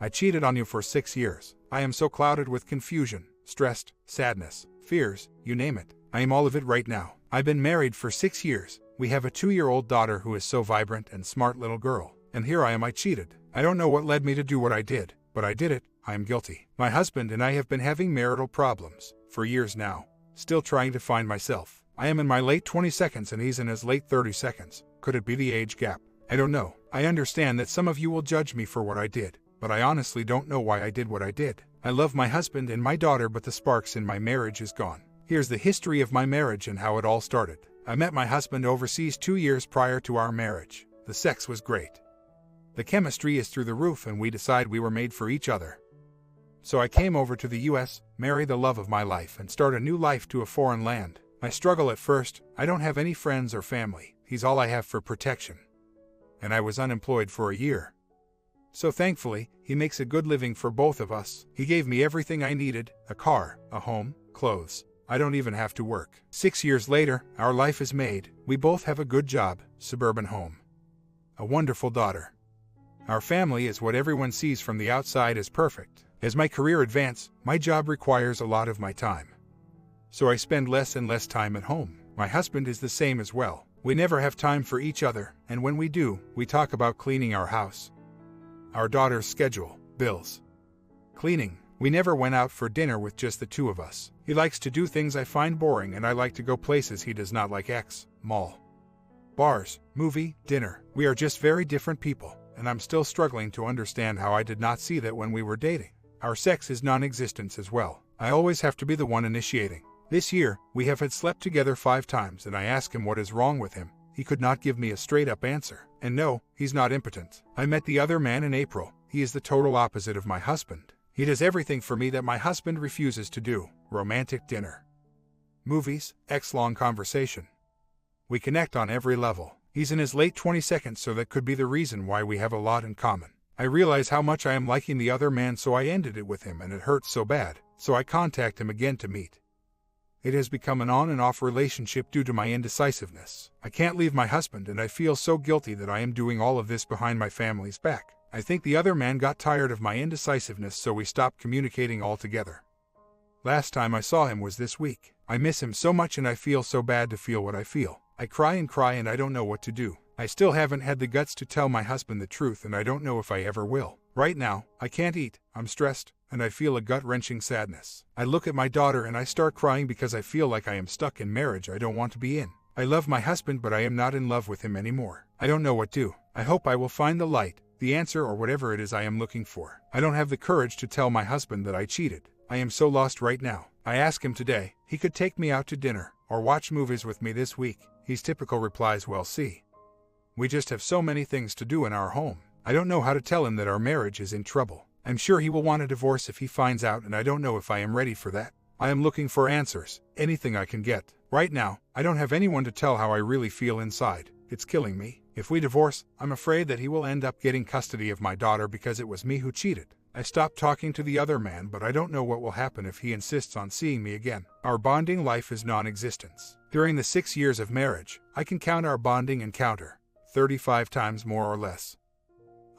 I cheated on you for 6 years. I am so clouded with confusion, stressed, sadness, fears, you name it. I am all of it right now. I've been married for 6 years. We have a 2-year-old daughter who is so vibrant and smart little girl. And here I am, I cheated. I don't know what led me to do what I did, but I did it. I am guilty. My husband and I have been having marital problems for years now. Still trying to find myself. I am in my late 22nd and he's in his late 32nd. Could it be the age gap? I don't know. I understand that some of you will judge me for what I did, but I honestly don't know why I did what I did. I love my husband and my daughter, but the sparks in my marriage is gone. Here's the history of my marriage and how it all started. I met my husband overseas 2 years prior to our marriage. The sex was great. The chemistry is through the roof and we decide we were made for each other. So I came over to the US, marry the love of my life, and start a new life to a foreign land. I struggle at first. I don't have any friends or family. He's all I have for protection. And I was unemployed for a year. So thankfully, he makes a good living for both of us. He gave me everything I needed, a car, a home, clothes. I don't even have to work. 6 years later, our life is made. We both have a good job, suburban home. A wonderful daughter. Our family is what everyone sees from the outside as perfect. As my career advances, my job requires a lot of my time. So I spend less and less time at home. My husband is the same as well. We never have time for each other, and when we do, we talk about cleaning our house, our daughter's schedule, bills, cleaning. We never went out for dinner with just the two of us. He likes to do things I find boring and I like to go places he does not like. Mall, bars, movie, dinner. We are just very different people, and I'm still struggling to understand how I did not see that when we were dating. Our sex is non-existent as well. I always have to be the one initiating. This year, we have had slept together 5 times and I asked him what is wrong with him. He could not give me a straight-up answer. And no, he's not impotent. I met the other man in April. He is the total opposite of my husband. He does everything for me that my husband refuses to do. Romantic dinner, movies, long conversation. We connect on every level. He's in his late 22nd, so that could be the reason why we have a lot in common. I realize how much I am liking the other man, so I ended it with him and it hurts so bad. So I contact him again to meet. It has become an on and off relationship due to my indecisiveness. I can't leave my husband and I feel so guilty that I am doing all of this behind my family's back. I think the other man got tired of my indecisiveness, so we stopped communicating altogether. Last time I saw him was this week. I miss him so much and I feel so bad to feel what I feel. I cry and I don't know what to do. I still haven't had the guts to tell my husband the truth and I don't know if I ever will. Right now, I can't eat, I'm stressed, and I feel a gut-wrenching sadness. I look at my daughter and I start crying because I feel like I am stuck in marriage I don't want to be in. I love my husband, but I am not in love with him anymore. I don't know what to do. I hope I will find the light, the answer, or whatever it is I am looking for. I don't have the courage to tell my husband that I cheated. I am so lost right now. I asked him today. He could take me out to dinner or watch movies with me this week. His typical replies, well, see, we just have so many things to do in our home. I don't know how to tell him that our marriage is in trouble. I'm sure he will want a divorce if he finds out, and I don't know if I am ready for that. I am looking for answers, anything I can get. Right now, I don't have anyone to tell how I really feel inside. It's killing me. If we divorce, I'm afraid that he will end up getting custody of my daughter because it was me who cheated. I stopped talking to the other man, but I don't know what will happen if he insists on seeing me again. Our bonding life is non-existent. During the 6 years of marriage, I can count our bonding encounter 35 times more or less.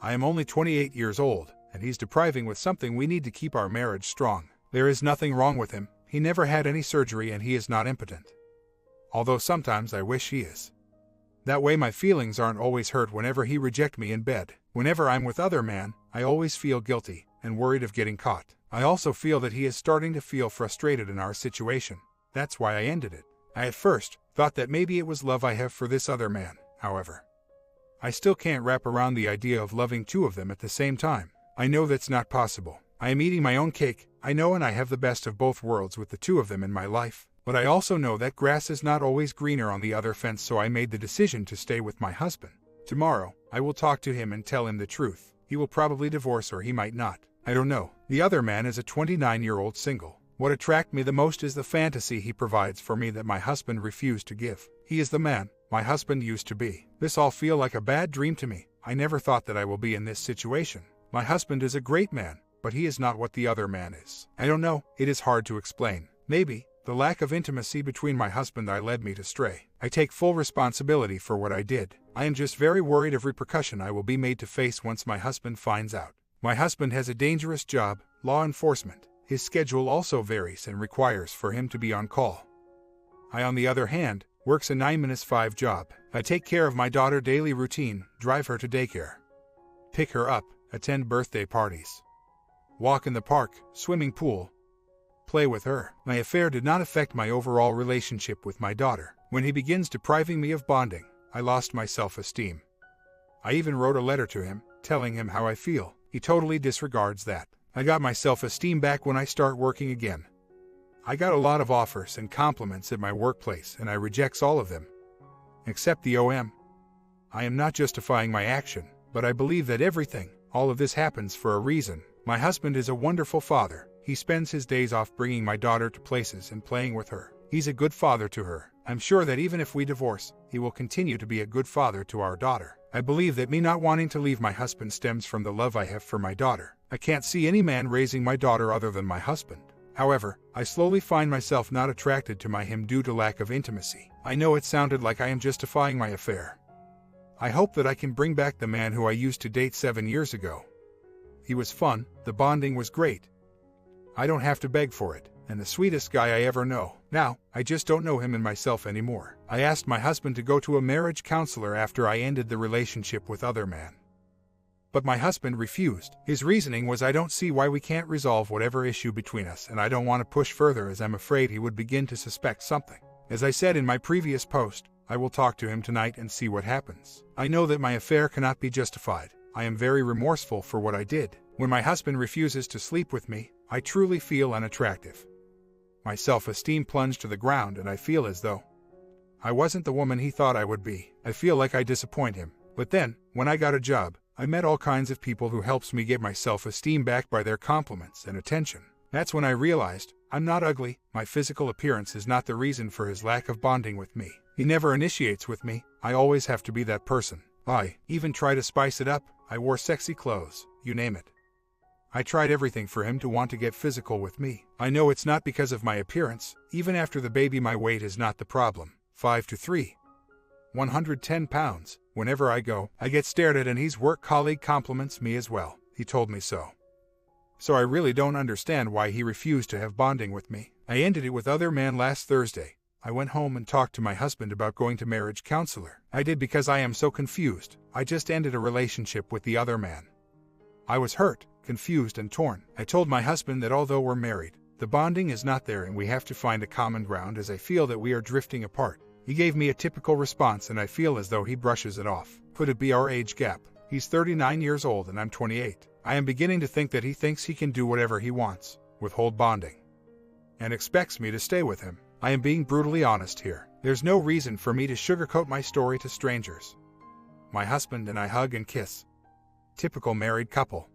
I am only 28 years old, and he's depriving with something we need to keep our marriage strong. There is nothing wrong with him. He never had any surgery and he is not impotent. Although sometimes I wish he is. That way my feelings aren't always hurt whenever he rejects me in bed. Whenever I'm with other man, I always feel guilty and worried of getting caught. I also feel that he is starting to feel frustrated in our situation. That's why I ended it. I at first thought that maybe it was love I have for this other man. However, I still can't wrap around the idea of loving 2 of them at the same time. I know that's not possible. I am eating my own cake, I know, and I have the best of both worlds with the 2 of them in my life. But I also know that grass is not always greener on the other fence, so I made the decision to stay with my husband. Tomorrow, I will talk to him and tell him the truth. He will probably divorce or he might not. I don't know. The other man is a 29-year-old single. What attracts me the most is the fantasy he provides for me that my husband refused to give. He is the man my husband used to be. This all feels like a bad dream to me. I never thought that I will be in this situation. My husband is a great man, but he is not what the other man is. I don't know. It is hard to explain. Maybe the lack of intimacy between my husband and I led me to stray. I take full responsibility for what I did. I am just very worried of repercussion I will be made to face once my husband finds out. My husband has a dangerous job, law enforcement. His schedule also varies and requires for him to be on call. I, on the other hand, works a 9-to-5 job. I take care of my daughter daily routine, drive her to daycare, pick her up, attend birthday parties, walk in the park, swimming pool, play with her. My affair did not affect my overall relationship with my daughter. When he begins depriving me of bonding, I lost my self-esteem. I even wrote a letter to him, telling him how I feel. He totally disregards that. I got my self-esteem back when I start working again. I got a lot of offers and compliments at my workplace, and I rejects all of them, except the OM. I am not justifying my action, but I believe that all of this happens for a reason. My husband is a wonderful father. He spends his days off bringing my daughter to places and playing with her. He's a good father to her. I'm sure that even if we divorce, he will continue to be a good father to our daughter. I believe that me not wanting to leave my husband stems from the love I have for my daughter. I can't see any man raising my daughter other than my husband. However, I slowly find myself not attracted to him due to lack of intimacy. I know it sounded like I am justifying my affair. I hope that I can bring back the man who I used to date 7 years ago. He was fun, the bonding was great. I don't have to beg for it, and the sweetest guy I ever know. Now, I just don't know him and myself anymore. I asked my husband to go to a marriage counselor after I ended the relationship with other man. But my husband refused. His reasoning was I don't see why we can't resolve whatever issue between us, and I don't want to push further as I'm afraid he would begin to suspect something. As I said in my previous post, I will talk to him tonight and see what happens. I know that my affair cannot be justified. I am very remorseful for what I did. When my husband refuses to sleep with me, I truly feel unattractive. My self-esteem plunged to the ground, and I feel as though I wasn't the woman he thought I would be. I feel like I disappoint him. But then, when I got a job, I met all kinds of people who helps me get my self-esteem back by their compliments and attention. That's when I realized, I'm not ugly. My physical appearance is not the reason for his lack of bonding with me. He never initiates with me. I always have to be that person. I even try to spice it up. I wore sexy clothes, you name it. I tried everything for him to want to get physical with me. I know it's not because of my appearance. Even after the baby, my weight is not the problem. 5'3", 110 pounds. Whenever I go, I get stared at, and his work colleague compliments me as well. He told me so. So I really don't understand why he refused to have bonding with me. I ended it with other man last Thursday. I went home and talked to my husband about going to marriage counselor. I did because I am so confused. I just ended a relationship with the other man. I was hurt, confused, and torn. I told my husband that although we're married, the bonding is not there and we have to find a common ground as I feel that we are drifting apart. He gave me a typical response, and I feel as though he brushes it off. Could it be our age gap? He's 39 years old and I'm 28. I am beginning to think that he thinks he can do whatever he wants, withhold bonding, and expects me to stay with him. I am being brutally honest here. There's no reason for me to sugarcoat my story to strangers. My husband and I hug and kiss. Typical married couple.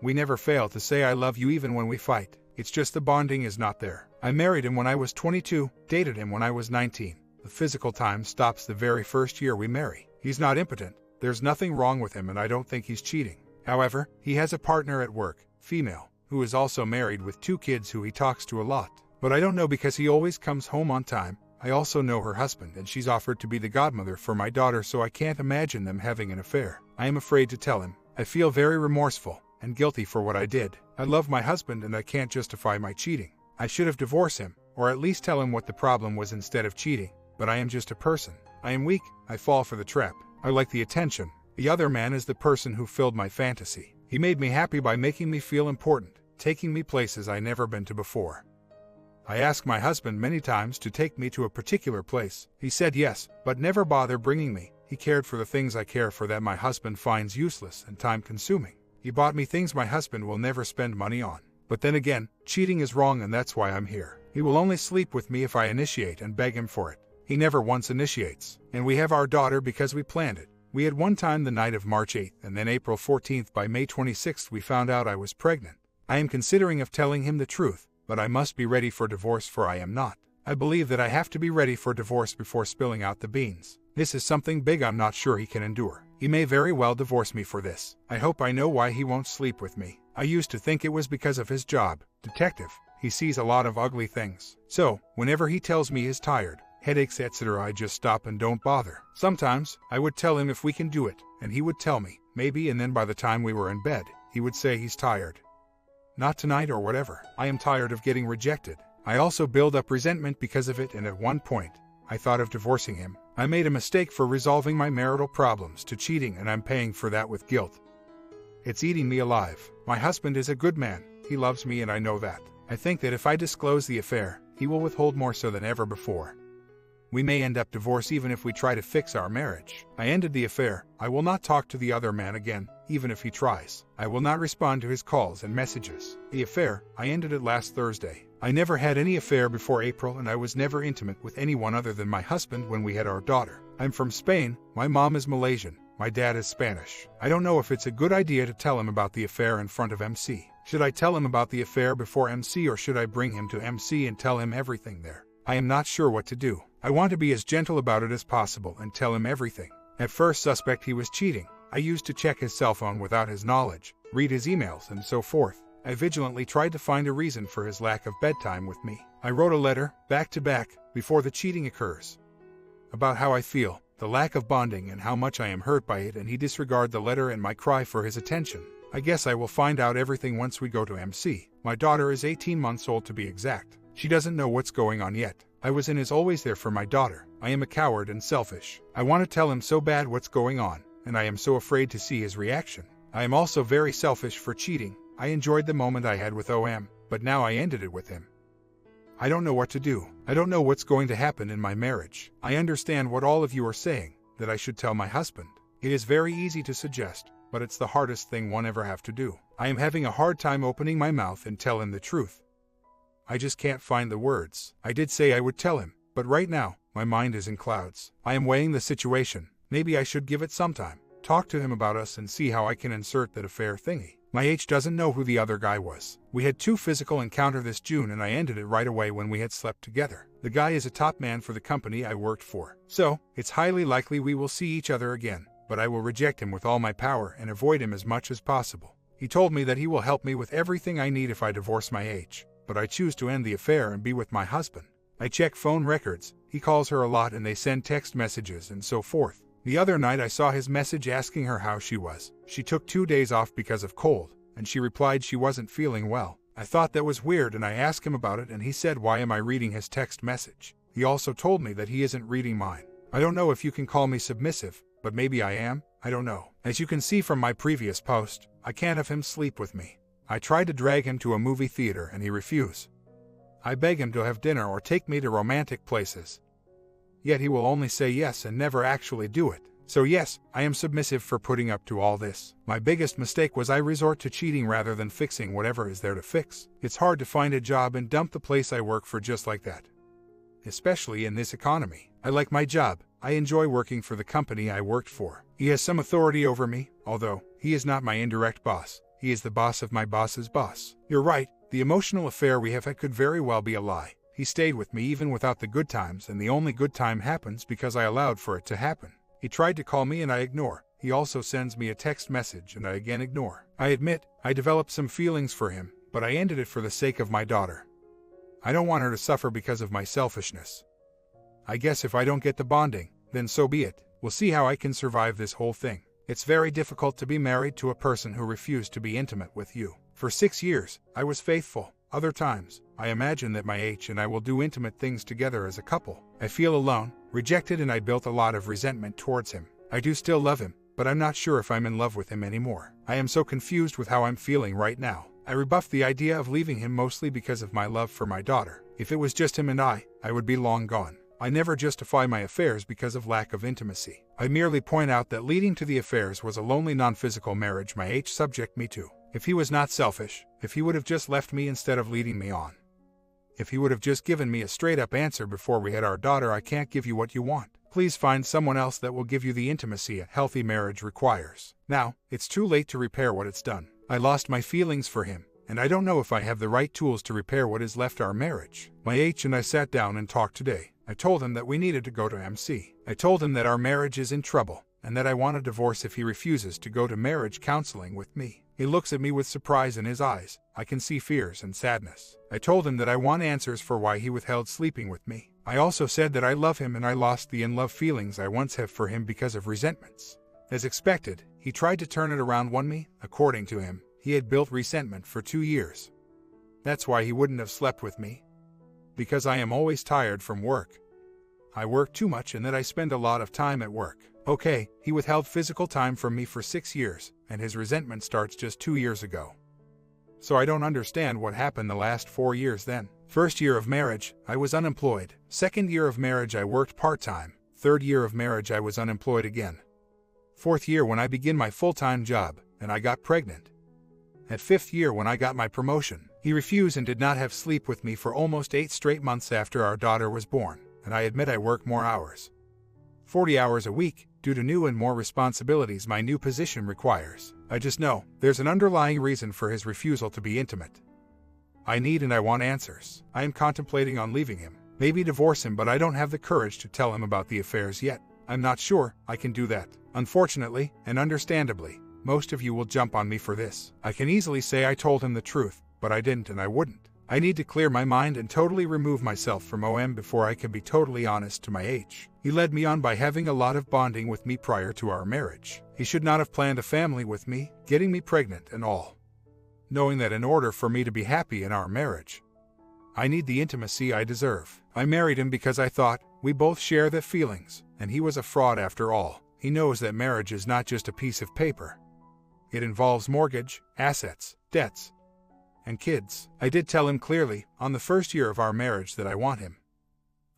We never fail to say I love you even when we fight. It's just the bonding is not there. I married him when I was 22, dated him when I was 19. The physical time stops the very first year we marry. He's not impotent. There's nothing wrong with him, and I don't think he's cheating. However, he has a partner at work, female, who is also married with 2 kids who he talks to a lot. But I don't know because he always comes home on time. I also know her husband, and she's offered to be the godmother for my daughter, so I can't imagine them having an affair. I am afraid to tell him. I feel very remorseful and guilty for what I did. I love my husband and I can't justify my cheating. I should have divorced him, or at least tell him what the problem was instead of cheating. But I am just a person. I am weak. I fall for the trap. I like the attention. The other man is the person who filled my fantasy. He made me happy by making me feel important, taking me places I never been to before. I asked my husband many times to take me to a particular place. He said yes, but never bother bringing me. He cared for the things I care for that my husband finds useless and time-consuming. He bought me things my husband will never spend money on. But then again, cheating is wrong, and that's why I'm here. He will only sleep with me if I initiate and beg him for it. He never once initiates. And we have our daughter because we planned it. We had one time the night of March 8th and then April 14th. By May 26th we found out I was pregnant. I am considering of telling him the truth, but I must be ready for divorce, for I am not. I believe that I have to be ready for divorce before spilling out the beans. This is something big I'm not sure he can endure. He may very well divorce me for this. I hope I know why he won't sleep with me. I used to think it was because of his job, detective. He sees a lot of ugly things. So, whenever he tells me he's tired, headaches, etc., I just stop and don't bother. Sometimes, I would tell him if we can do it, and he would tell me, maybe, and then by the time we were in bed, he would say he's tired. Not tonight or whatever. I am tired of getting rejected. I also build up resentment because of it, and at one point, I thought of divorcing him. I made a mistake for resolving my marital problems to cheating, and I'm paying for that with guilt. It's eating me alive. My husband is a good man. He loves me, and I know that. I think that if I disclose the affair, he will withhold more so than ever before. We may end up divorced even if we try to fix our marriage. I ended the affair. I will not talk to the other man again, even if he tries. I will not respond to his calls and messages. The affair, I ended it last Thursday. I never had any affair before April, and I was never intimate with anyone other than my husband when we had our daughter. I'm from Spain. My mom is Malaysian. My dad is Spanish. I don't know if it's a good idea to tell him about the affair in front of MC. Should I tell him about the affair before MC, or should I bring him to MC and tell him everything there? I am not sure what to do. I want to be as gentle about it as possible and tell him everything. At first suspect he was cheating. I used to check his cell phone without his knowledge, read his emails and so forth. I vigilantly tried to find a reason for his lack of bedtime with me. I wrote a letter, back to back, before the cheating occurs, about how I feel, the lack of bonding and how much I am hurt by it, and he disregarded the letter and my cry for his attention. I guess I will find out everything once we go to MC. My daughter is 18 months old to be exact. She doesn't know what's going on yet. I was and is always there for my daughter. I am a coward and selfish. I want to tell him so bad what's going on, and I am so afraid to see his reaction. I am also very selfish for cheating. I enjoyed the moment I had with OM, but now I ended it with him. I don't know what to do. I don't know what's going to happen in my marriage. I understand what all of you are saying, that I should tell my husband. It is very easy to suggest, but it's the hardest thing one ever have to do. I am having a hard time opening my mouth and tell him the truth. I just can't find the words. I did say I would tell him, but right now, my mind is in clouds. I am weighing the situation. Maybe I should give it some time. Talk to him about us and see how I can insert that affair thingy. My H doesn't know who the other guy was. We had 2 physical encounters this June, and I ended it right away when we had slept together. The guy is a top man for the company I worked for, so it's highly likely we will see each other again, but I will reject him with all my power and avoid him as much as possible. He told me that he will help me with everything I need if I divorce my H, but I choose to end the affair and be with my husband. I check phone records. He calls her a lot and they send text messages and so forth. The other night I saw his message asking her how she was. She took 2 days off because of cold, and she replied she wasn't feeling well. I thought that was weird, and I asked him about it, and he said, why am I reading his text message? He also told me that he isn't reading mine. I don't know if you can call me submissive, but maybe I am. I don't know. As you can see from my previous post, I can't have him sleep with me. I tried to drag him to a movie theater and he refused. I beg him to have dinner or take me to romantic places. Yet he will only say yes and never actually do it. So yes, I am submissive for putting up to all this. My biggest mistake was I resort to cheating rather than fixing whatever is there to fix. It's hard to find a job and dump the place I work for just like that. Especially in this economy. I like my job. I enjoy working for the company I worked for. He has some authority over me, although he is not my indirect boss. He is the boss of my boss's boss. You're right, the emotional affair we have had could very well be a lie. He stayed with me even without the good times, and the only good time happens because I allowed for it to happen. He tried to call me and I ignore. He also sends me a text message and I again ignore. I admit, I developed some feelings for him, but I ended it for the sake of my daughter. I don't want her to suffer because of my selfishness. I guess if I don't get the bonding, then so be it. We'll see how I can survive this whole thing. It's very difficult to be married to a person who refused to be intimate with you. For 6 years, I was faithful. Other times, I imagine that my H and I will do intimate things together as a couple. I feel alone, rejected, and I built a lot of resentment towards him. I do still love him, but I'm not sure if I'm in love with him anymore. I am so confused with how I'm feeling right now. I rebuffed the idea of leaving him mostly because of my love for my daughter. If it was just him and I would be long gone. I never justify my affairs because of lack of intimacy. I merely point out that leading to the affairs was a lonely non-physical marriage my H subject me to. If he was not selfish, if he would have just left me instead of leading me on. If he would have just given me a straight-up answer before we had our daughter, I can't give you what you want. Please find someone else that will give you the intimacy a healthy marriage requires. Now, it's too late to repair what it's done. I lost my feelings for him, and I don't know if I have the right tools to repair what has left our marriage. My H and I sat down and talked today. I told him that we needed to go to MC. I told him that our marriage is in trouble, and that I want a divorce if he refuses to go to marriage counseling with me. He looks at me with surprise in his eyes. I can see fears and sadness. I told him that I want answers for why he withheld sleeping with me. I also said that I love him and I lost the in-love feelings I once had for him because of resentments. As expected, he tried to turn it around on me. According to him, He had built resentment for 2 years. That's why he wouldn't have slept with me. Because I am always tired from work. I work too much and that I spend a lot of time at work. Okay, he withheld physical time from me for 6 years, and his resentment starts just 2 years ago. So I don't understand what happened the last 4 years then. First year of marriage, I was unemployed. Second year of marriage, I worked part-time. Third year of marriage, I was unemployed again. Fourth year when I began my full-time job, and I got pregnant. At fifth year when I got my promotion, he refused and did not have sleep with me for almost 8 straight months after our daughter was born, and I admit I work more hours. 40 hours a week, due to new and more responsibilities my new position requires. I just know there's an underlying reason for his refusal to be intimate. I need and I want answers. I am contemplating on leaving him, maybe divorce him, but I don't have the courage to tell him about the affairs yet. I'm not sure I can do that. Unfortunately, and understandably, most of you will jump on me for this. I can easily say I told him the truth, but I didn't and I wouldn't. I need to clear my mind and totally remove myself from OM before I can be totally honest to my H. He led me on by having a lot of bonding with me prior to our marriage. He should not have planned a family with me, getting me pregnant and all. Knowing that in order for me to be happy in our marriage, I need the intimacy I deserve. I married him because I thought we both share the feelings, and he was a fraud after all. He knows that marriage is not just a piece of paper. It involves mortgage, assets, debts, and kids. I did tell him clearly, on the first year of our marriage, that I want him.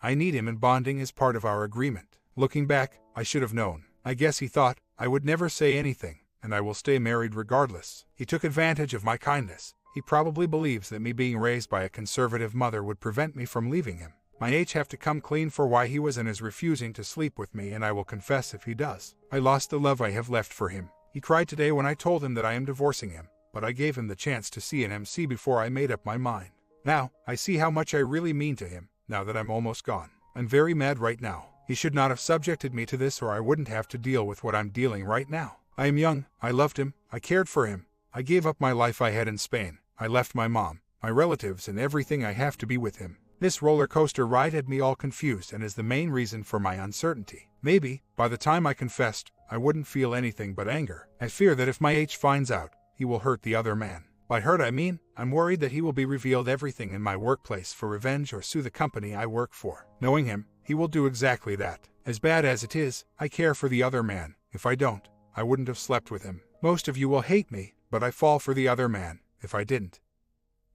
I need him, and bonding is part of our agreement. Looking back, I should have known. I guess he thought I would never say anything, and I will stay married regardless. He took advantage of my kindness. He probably believes that me being raised by a conservative mother would prevent me from leaving him. My H have to come clean for why he was and is refusing to sleep with me, and I will confess if he does. I lost the love I have left for him. He cried today when I told him that I am divorcing him, but I gave him the chance to see an MC before I made up my mind. Now, I see how much I really mean to him, now that I'm almost gone. I'm very mad right now. He should not have subjected me to this, or I wouldn't have to deal with what I'm dealing right now. I am young, I loved him, I cared for him, I gave up my life I had in Spain, I left my mom, my relatives and everything I have to be with him. This roller coaster ride had me all confused and is the main reason for my uncertainty. Maybe, by the time I confessed, I wouldn't feel anything but anger. I fear that if my H finds out, he will hurt the other man. By hurt I mean, I'm worried that he will be revealed everything in my workplace for revenge or sue the company I work for. Knowing him, he will do exactly that. As bad as it is, I care for the other man. If I don't, I wouldn't have slept with him. Most of you will hate me, but I fall for the other man. If I didn't,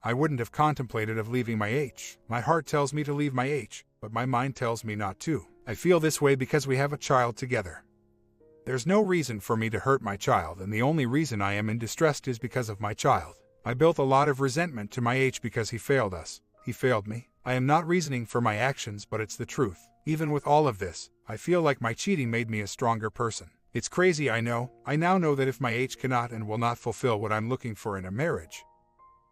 I wouldn't have contemplated of leaving my H. My heart tells me to leave my H, but my mind tells me not to. I feel this way because we have a child together. There's no reason for me to hurt my child, and the only reason I am in distress is because of my child. I built a lot of resentment to my H because he failed us. He failed me. I am not reasoning for my actions, but it's the truth. Even with all of this, I feel like my cheating made me a stronger person. It's crazy, I know. I now know that if my H cannot and will not fulfill what I'm looking for in a marriage,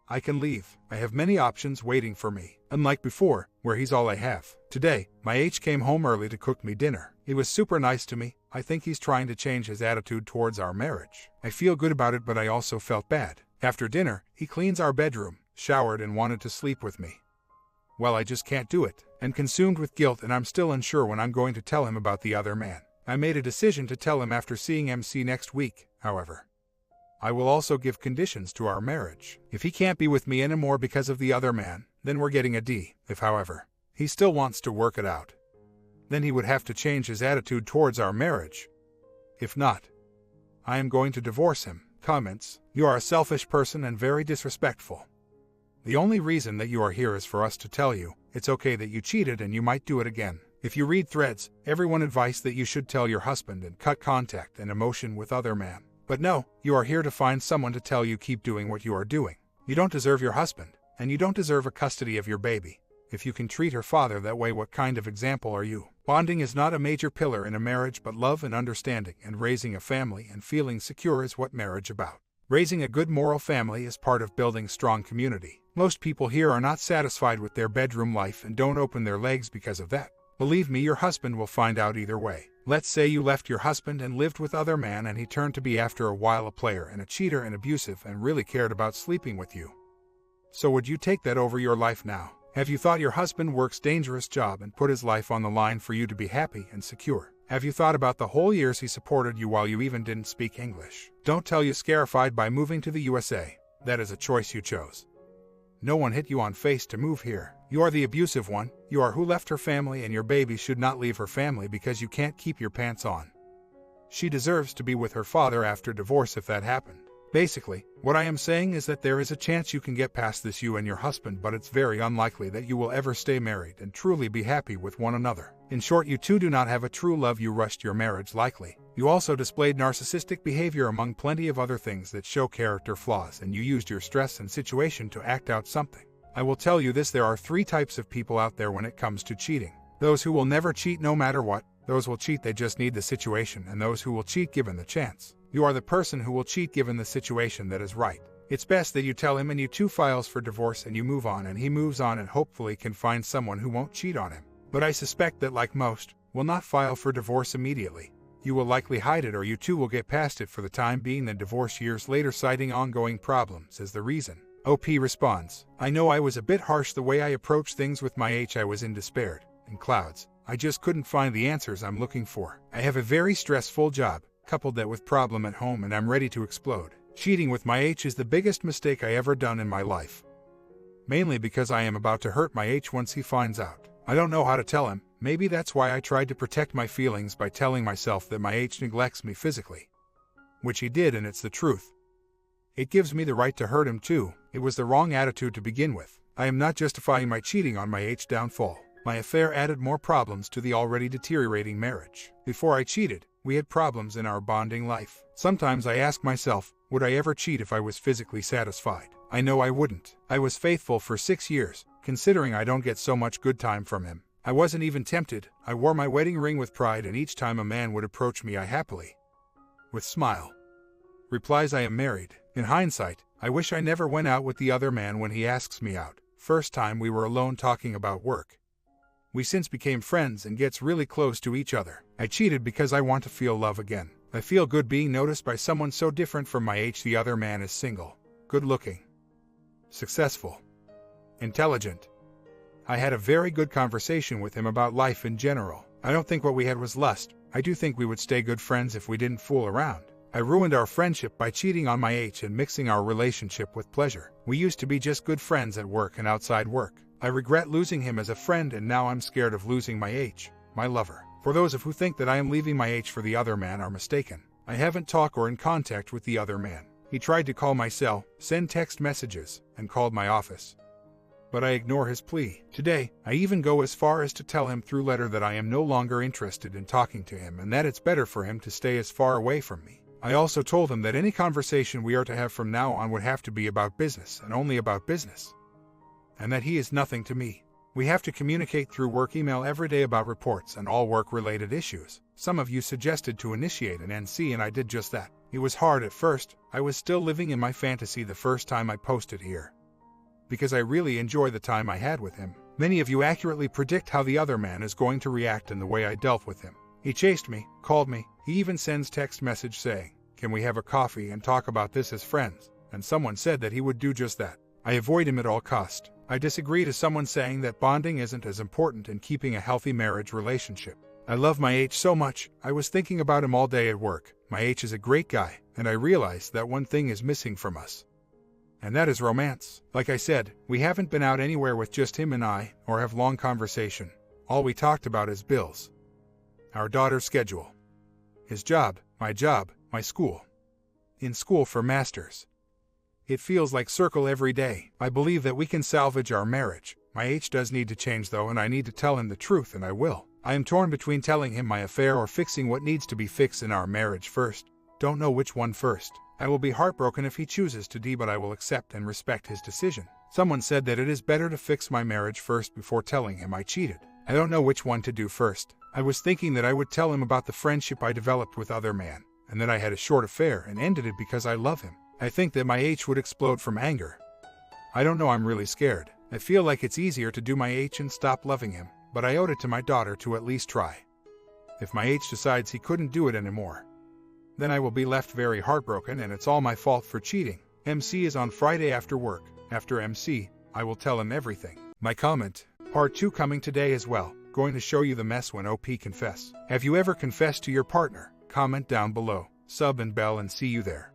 I can leave. I have many options waiting for me, unlike before, where he's all I have. Today, my H came home early to cook me dinner. He was super nice to me. I think he's trying to change his attitude towards our marriage. I feel good about it, but I also felt bad. After dinner, he cleans our bedroom, showered, and wanted to sleep with me. Well, I just can't do it. I'm consumed with guilt, and I'm still unsure when I'm going to tell him about the other man. I made a decision to tell him after seeing MC next week, however. I will also give conditions to our marriage. If he can't be with me anymore because of the other man, then we're getting a D. If, however, he still wants to work it out, then he would have to change his attitude towards our marriage. If not, I am going to divorce him. Comments: you are a selfish person and very disrespectful. The only reason that you are here is for us to tell you it's okay that you cheated and you might do it again. If you read threads, everyone advised that you should tell your husband and cut contact and emotion with other man. But no, you are here to find someone to tell you keep doing what you are doing. You don't deserve your husband, and you don't deserve a custody of your baby. If you can treat her father that way, what kind of example are you? Bonding is not a major pillar in a marriage, but love and understanding and raising a family and feeling secure is what marriage about. Raising a good moral family is part of building strong community. Most people here are not satisfied with their bedroom life and don't open their legs because of that. Believe me, your husband will find out either way. Let's say you left your husband and lived with other man, and he turned to be after a while a player and a cheater and abusive and really cared about sleeping with you. So would you take that over your life now? Have you thought your husband works dangerous job and put his life on the line for you to be happy and secure? Have you thought about the whole years he supported you while you even didn't speak English? Don't tell you scarified by moving to the USA. That is a choice you chose. No one hit you on face to move here. You are the abusive one. You are who left her family, and your baby should not leave her family because you can't keep your pants on. She deserves to be with her father after divorce if that happened. Basically, what I am saying is that there is a chance you can get past this, you and your husband, but it's very unlikely that you will ever stay married and truly be happy with one another. In short, you two do not have a true love. You rushed your marriage likely. You also displayed narcissistic behavior among plenty of other things that show character flaws, and you used your stress and situation to act out something. I will tell you this, there are 3 types of people out there when it comes to cheating. Those who will never cheat no matter what, those will cheat, they just need the situation, and those who will cheat given the chance. You are the person who will cheat given the situation that is right. It's best that you tell him and you two files for divorce and you move on and he moves on and hopefully can find someone who won't cheat on him. But I suspect that, like most, will not file for divorce immediately. You will likely hide it, or you two will get past it for the time being, then divorce years later citing ongoing problems as the reason. OP responds, I know I was a bit harsh the way I approached things with my I was in despair, in clouds. I just couldn't find the answers I'm looking for. I have a very stressful job, coupled that with problem at home, and I'm ready to explode. Cheating with my is the biggest mistake I ever done in my life. Mainly because I am about to hurt my once he finds out. I don't know how to tell him. Maybe that's why I tried to protect my feelings by telling myself that my neglects me physically. Which he did, and it's the truth. It gives me the right to hurt him too. It was the wrong attitude to begin with. I am not justifying my cheating on my downfall. My affair added more problems to the already deteriorating marriage. Before I cheated, we had problems in our bonding life. Sometimes I ask myself, would I ever cheat if I was physically satisfied? I know I wouldn't. I was faithful for 6 years, considering I don't get so much good time from him. I wasn't even tempted. I wore my wedding ring with pride, and each time a man would approach me, I happily, with smile, replies I am married. In hindsight, I wish I never went out with the other man when he asks me out. First time we were alone talking about work. We since became friends and gets really close to each other. I cheated because I want to feel love again. I feel good being noticed by someone so different from my The other man is single, good looking, successful, intelligent. I had a very good conversation with him about life in general. I don't think what we had was lust. I do think we would stay good friends if we didn't fool around. I ruined our friendship by cheating on my and mixing our relationship with pleasure. We used to be just good friends at work and outside work. I regret losing him as a friend, and now I'm scared of losing my my lover. For those of who think that I am leaving my for the other man are mistaken. I haven't talked or in contact with the other man. He tried to call my cell, send text messages, and called my office. But I ignore his plea. Today, I even go as far as to tell him through letter that I am no longer interested in talking to him and that it's better for him to stay as far away from me. I also told him that any conversation we are to have from now on would have to be about business and only about business. And that he is nothing to me. We have to communicate through work email every day about reports and all work-related issues. Some of you suggested to initiate an NC, and I did just that. It was hard at first. I was still living in my fantasy the first time I posted here, because I really enjoy the time I had with him. Many of you accurately predict how the other man is going to react and the way I dealt with him. He chased me, called me, he even sends text message saying, "Can we have a coffee and talk about this as friends?" And someone said that he would do just that. I avoid him at all cost. I disagree to someone saying that bonding isn't as important in keeping a healthy marriage relationship. I love my so much. I was thinking about him all day at work. My is a great guy, and I realized that one thing is missing from us. And that is romance. Like I said, we haven't been out anywhere with just him and I, or have long conversation. All we talked about is bills, our daughter's schedule, his job, my school. In school for masters. It feels like circle every day. I believe that we can salvage our marriage. My does need to change though, and I need to tell him the truth, and I will. I am torn between telling him my affair or fixing what needs to be fixed in our marriage first. Don't know which one first. I will be heartbroken if he chooses to but I will accept and respect his decision. Someone said that it is better to fix my marriage first before telling him I cheated. I don't know which one to do first. I was thinking that I would tell him about the friendship I developed with other man, and that I had a short affair and ended it because I love him. I think that my would explode from anger. I don't know, I'm really scared. I feel like it's easier to do my and stop loving him, but I owed it to my daughter to at least try. If my decides he couldn't do it anymore, then I will be left very heartbroken, and it's all my fault for cheating. MC is on Friday after work. After MC, I will tell him everything. My comment, part 2 coming today as well. Going to show you the mess when OP confess. Have you ever confessed to your partner? Comment down below, sub and bell and see you there.